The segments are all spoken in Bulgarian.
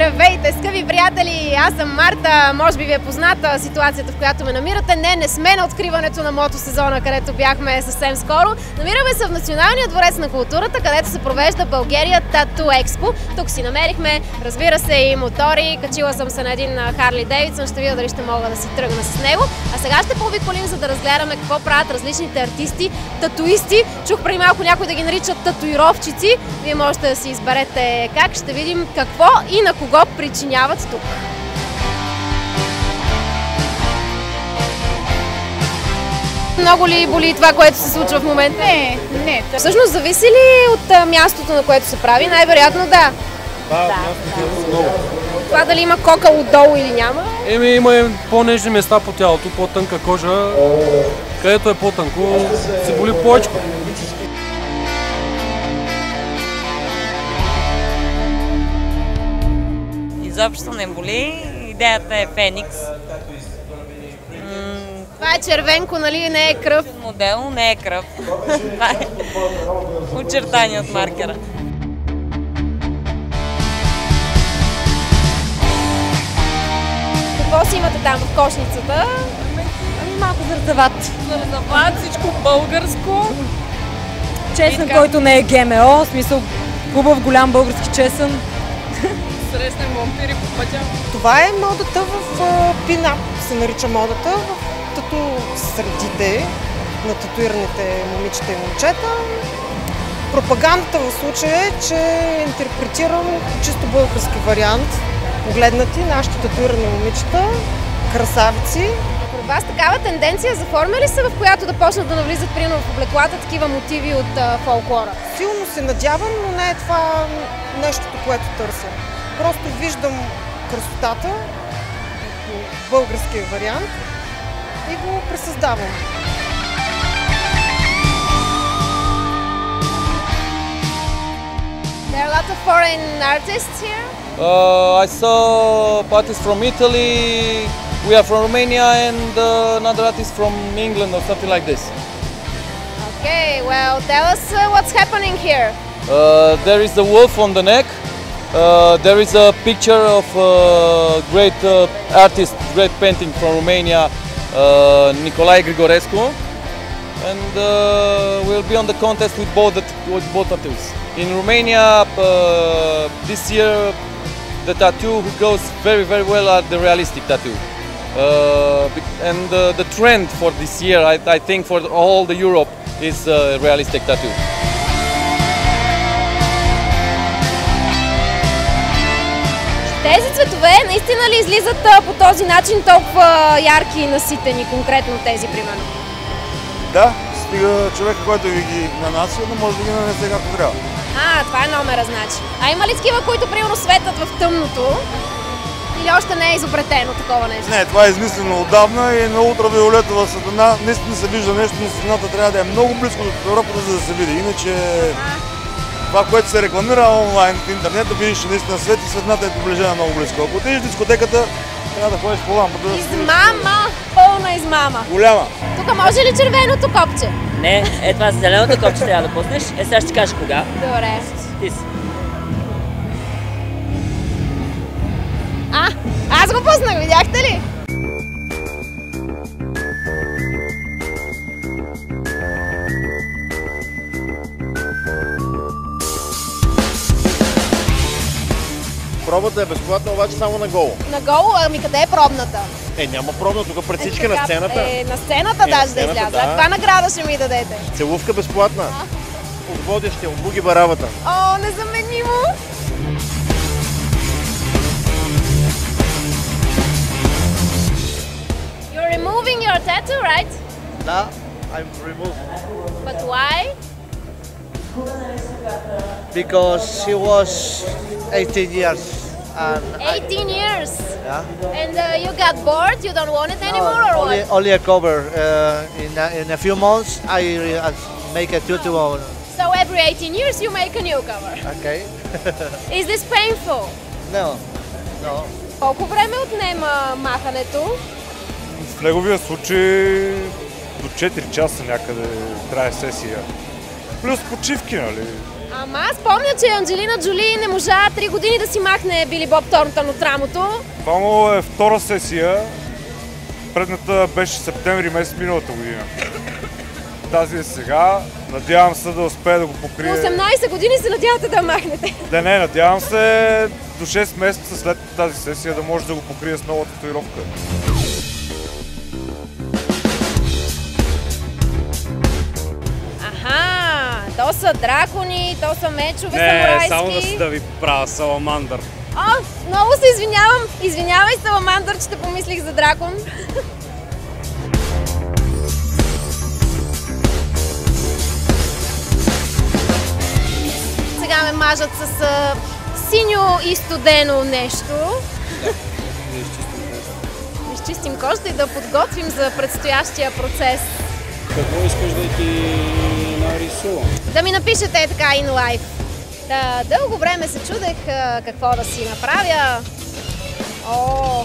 Здравейте, скъпи приятели! Аз съм Марта. Може би ви е позната ситуацията, в която ме намирате. Не сме на откриването на мотосезона, където бяхме съвсем скоро. Намираме се в Националния дворец на културата, където се провежда България Тату Експо. Тук си намерихме, разбира се, и мотори. Качила съм се на един Харли Дейвидсън. Ще видя дали ще мога да си тръгна с него. А сега ще пообиколим, за да разгледаме какво правят различните артисти, татуисти. Чух преди малко някой да ги наричат татуировчици. Вие можете да си изберете как. Ще видим какво и на кого причиняват тук. Много ли боли това, което се случва в момента? Не. Всъщност зависи ли от мястото, на което се прави? Най-вероятно да. Да. Много. Това дали има кокал отдолу или няма? Има по-нежни места по тялото, по-тънка кожа. Където е по-тънко, се боли повече. Изобщо не боли. Идеята е Феникс. Това е червенко, нали? Не е кръв. Модел не е кръв. Това е очертание от маркера. Какво си имате там в кошницата? Малко зързават. Зързават, всичко българско. Чесън, който не е ГМО, в смисъл хубав голям български чесън. Срещнем вампири по пътя. Това е модата в пинап, се нарича модата в тату средите на татуираните момичета и момчета. Пропагандата в случая е, че интерпретирам чисто български вариант. Погледнати нашите татуирани момичета, красавици. Според вас такава тенденция заформя ли се, в която да почнат да навлизат примерно в облеклата такива мотиви от фолклора? Силно се надявам, но не е това нещото, което търся. Просто виждам красотата в българския вариант и го пресъздавам. There are a lot of foreign artists here. I saw artists from Italy, we are from Romania, and another artist from England or something like this. Okay, well, tell us what's happening here. There is the wolf on the neck. There is a picture of a great artist, great painting from Romania, Nicolae Grigorescu, and we'll be on the contest with both tattoos. In Romania, this year, the tattoo who goes very well are the realistic tattoo. And the trend for this year, I think for all the Europe, is realistic tattoo. Тези цветове наистина ли излизат по този начин толкова ярки и наситени, конкретно тези примерно? Да, стига човека, който ги нанася, да може да ги нанесе както трябва. Това е номера, значи. А има ли такива, които примерно светят в тъмното? Или още не е изобретено такова нещо? Не, това е измислено отдавна и на ултравиолетова светлина наистина се вижда нещо, но светлината трябва да е много близко до татуировката, за да се види. Иначе това, което се рекламира онлайн в интернет, да видиш, че наистина свет и светлината е доближена много близко. Ако отидеш в дискотеката, трябва да ходиш по лампата. Измама! Пълна измама! Голяма! Тук може ли червеното копче? Не, това за зеленото копче трябва да пуснеш. Сега ще ти кажеш кога. Добре. Ти си. Аз го пуснах, видяхте ли? Пробата е безплатна, обаче само на голо. На голо? Ами къде е пробната? Няма пробна, тук пред всички на сцената. На сцената даже да изляза. да. Каква награда ще ми дадете? Целувка безплатна. От водещия, от Буги Барабата. О, незаменимо! You're removing your tattoo, right? Да, I'm removed. But why? Because she was 18 years. And 18 years? Yeah. And you got bored? You don't want it anymore or what? Only a cover. In a few months, I make a tutorial. So every 18 years you make a new cover? Okay. Is this painful? No. Колко време отнема махането? В неговия случай до 4 часа някъде трае сесия. Плюс почивки, нали? Ама аз помня, че Анджелина Джоли не можа 3 години да си махне Били Боб Торнтън от рамото. Това му е втора сесия. Предната беше септември месец миналата година. Тази е сега. Надявам се да успее да го покрие. На 18 години се надявате да махнете. Да не, надявам се до 6 месеца след тази сесия да може да го покрие с нова татуировка. Аха, то са дракони, то са мечове самурайски. Не, само да ви правя саламандър. О, много се извинявам. Извинявай, саламандър, че те помислих за дракон. Сега ме мажат с синьо и студено нещо. Да изчистим кожата и да подготвим за предстоящия процес. Какво искаш да ти нарисувам? Да ми напишете така in life. Дълго време се чудех какво да си направя. О,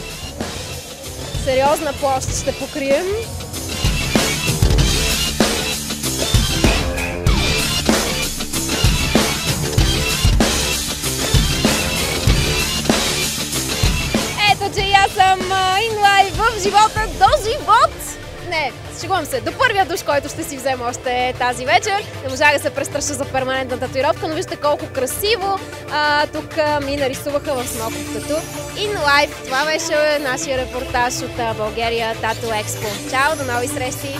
сериозна площ ще покрием. Ето, че аз съм in life в живота до живот. Не, шегувам се. До първия душ, който ще си взема още тази вечер. Не можах да се престраща за перманентна татуировка, но вижте колко красиво тук ми нарисуваха в Смоков тату. In Life, това беше нашия репортаж от България Тату Експо. Чао, до нови срещи!